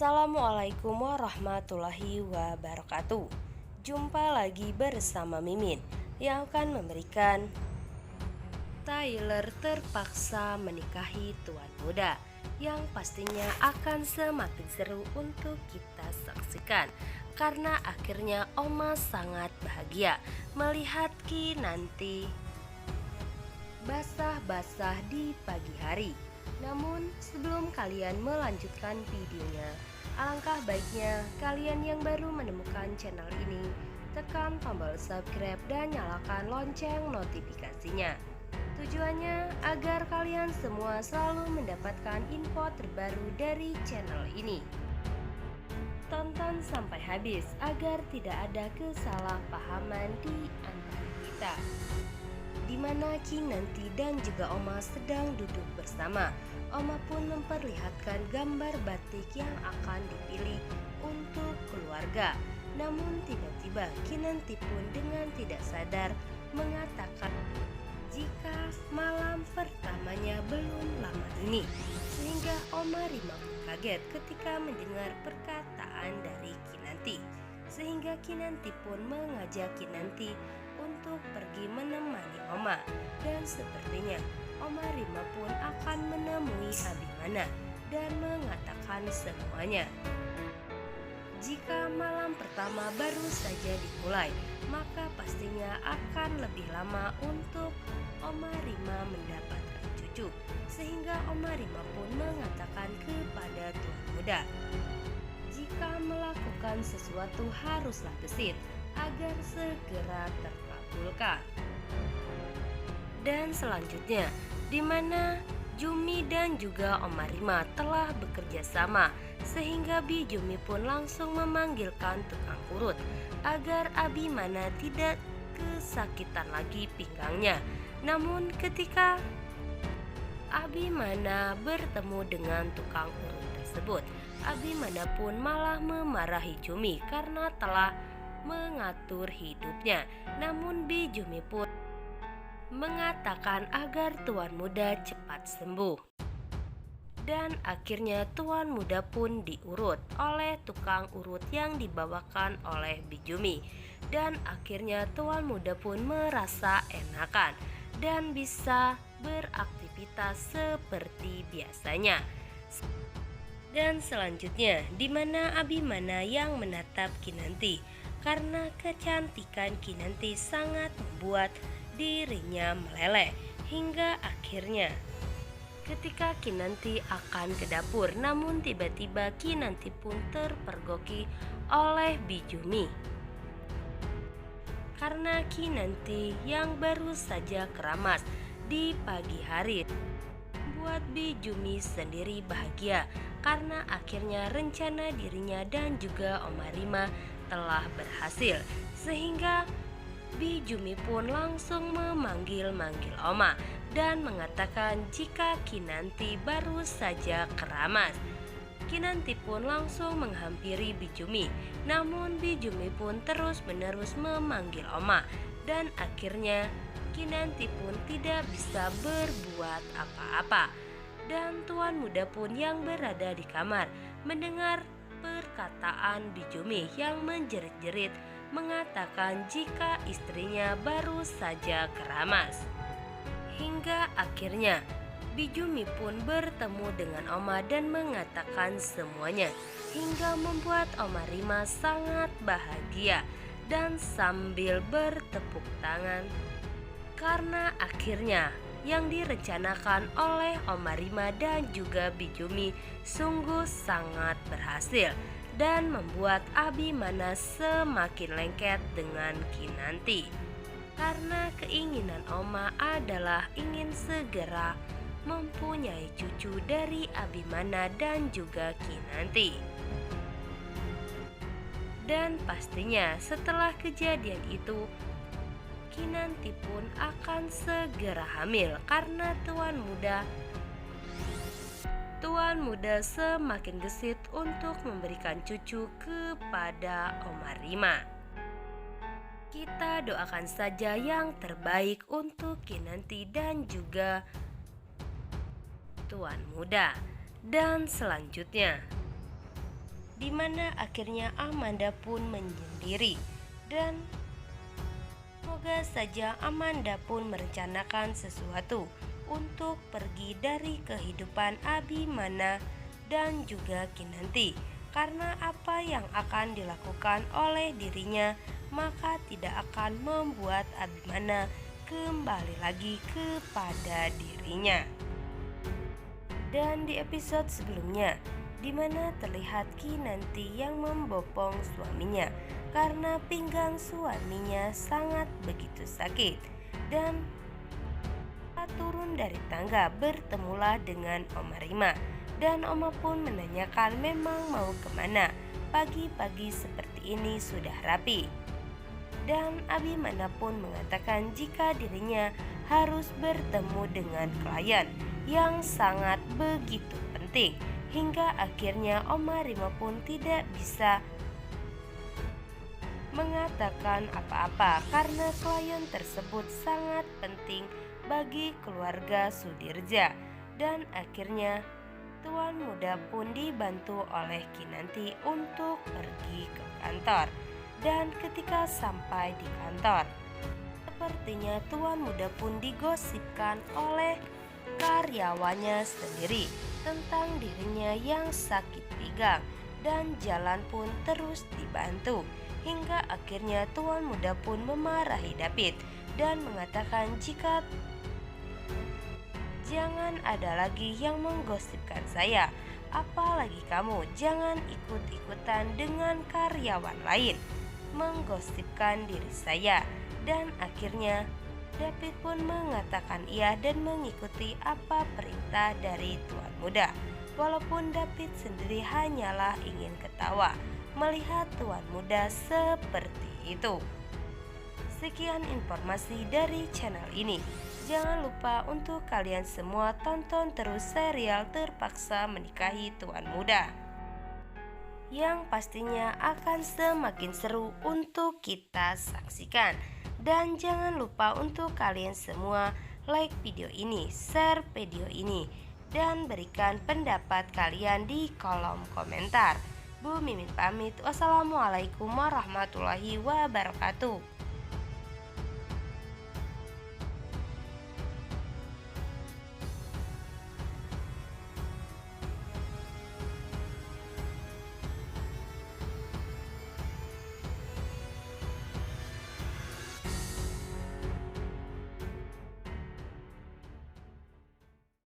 Assalamualaikum warahmatullahi wabarakatuh. Jumpa lagi bersama Mimin yang akan memberikan Tyler terpaksa menikahi tuan muda, yang pastinya akan semakin seru untuk kita saksikan karena akhirnya Oma sangat bahagia melihat Kinanti basah-basah di pagi hari. Namun sebelum kalian melanjutkan videonya, alangkah baiknya kalian yang baru menemukan channel ini tekan tombol subscribe dan nyalakan lonceng notifikasinya. Tujuannya agar kalian semua selalu mendapatkan info terbaru dari channel ini. Tonton sampai habis agar tidak ada kesalahpahaman di antara kita, di mana Kinanti dan juga Oma sedang duduk bersama. Oma pun memperlihatkan gambar batik yang akan dipilih untuk keluarga. Namun tiba-tiba Kinanti pun dengan tidak sadar mengatakan jika malam pertamanya belum lama ini, sehingga Oma Rima pun kaget ketika mendengar perkataan dari Kinanti. Sehingga Kinanti pun mengajak Kinanti untuk pergi menemani Oma, dan sepertinya Oma Rima pun akan menemui Abimana dan mengatakan semuanya. Jika malam pertama baru saja dimulai, maka pastinya akan lebih lama untuk Oma Rima mendapatkan cucu. Sehingga Oma Rima pun mengatakan kepada tuan muda, jika melakukan sesuatu haruslah gesit agar segera terkabulkan. Dan selanjutnya, di mana Jumi dan juga Oma Rima telah bekerja sama, sehingga Bi Jumi pun langsung memanggilkan tukang urut agar Abimana tidak kesakitan lagi pinggangnya. Namun ketika Abimana bertemu dengan tukang urut tersebut, Abimana pun malah memarahi Jumi karena telah mengatur hidupnya. Namun Bi Jumi pun mengatakan agar tuan muda cepat sembuh. Dan akhirnya tuan muda pun diurut oleh tukang urut yang dibawakan oleh Bi Jumi. Dan akhirnya tuan muda pun merasa enakan dan bisa beraktivitas seperti biasanya. Dan selanjutnya, di mana Abimana yang menatap Kinanti karena kecantikan Kinanti sangat membuat dirinya meleleh. Hingga akhirnya ketika Kinanti akan ke dapur, namun tiba-tiba Kinanti pun terpergoki oleh Bi Jumi karena Kinanti yang baru saja keramas di pagi hari. Buat Bi Jumi sendiri bahagia karena akhirnya rencana dirinya dan juga Oma Rima telah berhasil. Sehingga Bi Jumi pun langsung memanggil-manggil Oma dan mengatakan jika Kinanti baru saja keramas. Kinanti pun langsung menghampiri Bi Jumi, namun Bi Jumi pun terus-menerus memanggil Oma, dan akhirnya Kinanti pun tidak bisa berbuat apa-apa. Dan tuan muda pun yang berada di kamar mendengar perkataan Bi Jumi yang menjerit-jerit mengatakan jika istrinya baru saja keramas. Hingga akhirnya Bi Jumi pun bertemu dengan Oma dan mengatakan semuanya, hingga membuat Oma Rima sangat bahagia dan sambil bertepuk tangan karena akhirnya yang direncanakan oleh Oma Rima dan juga Bi Jumi sungguh sangat berhasil dan membuat Abimana semakin lengket dengan Kinanti. Karena keinginan Oma adalah ingin segera mempunyai cucu dari Abimana dan juga Kinanti. Dan pastinya setelah kejadian itu, Kinanti pun akan segera hamil karena tuan muda semakin gesit untuk memberikan cucu kepada Oma Rima. Kita doakan saja yang terbaik untuk Kinanti dan juga tuan muda. Dan selanjutnya, di mana akhirnya Amanda pun menyendiri. Dan semoga saja Amanda pun merencanakan sesuatu untuk pergi dari kehidupan Abimana dan juga Kinanti, karena apa yang akan dilakukan oleh dirinya maka tidak akan membuat Abimana kembali lagi kepada dirinya. Dan di episode sebelumnya, di mana terlihat Kinanti yang membopong suaminya karena pinggang suaminya sangat begitu sakit, dan turun dari tangga bertemulah dengan Oma Rima, dan Oma pun menanyakan memang mau kemana, pagi-pagi seperti ini sudah rapi. Dan Abimana pun mengatakan jika dirinya harus bertemu dengan klien yang sangat begitu penting, hingga akhirnya Oma Rima pun tidak bisa mengatakan apa-apa karena klien tersebut sangat penting bagi keluarga Sudirja. Dan akhirnya tuan muda pun dibantu oleh Kinanti untuk pergi ke kantor. Dan ketika sampai di kantor, sepertinya tuan muda pun digosipkan oleh karyawannya sendiri tentang dirinya yang sakit pinggang, dan jalan pun terus dibantu, hingga akhirnya tuan muda pun memarahi David dan mengatakan jika jangan ada lagi yang menggosipkan saya, apalagi kamu jangan ikut-ikutan dengan karyawan lain menggosipkan diri saya. Dan akhirnya David pun mengatakan iya dan mengikuti apa perintah dari tuan muda, walaupun David sendiri hanyalah ingin ketawa melihat tuan muda seperti itu. Sekian informasi dari channel ini. Jangan lupa untuk kalian semua tonton terus serial Terpaksa Menikahi Tuan Muda, yang pastinya akan semakin seru untuk kita saksikan. Dan jangan lupa untuk kalian semua like video ini, share video ini, dan berikan pendapat kalian di kolom komentar. Bu Mimin pamit. Wassalamualaikum warahmatullahi wabarakatuh.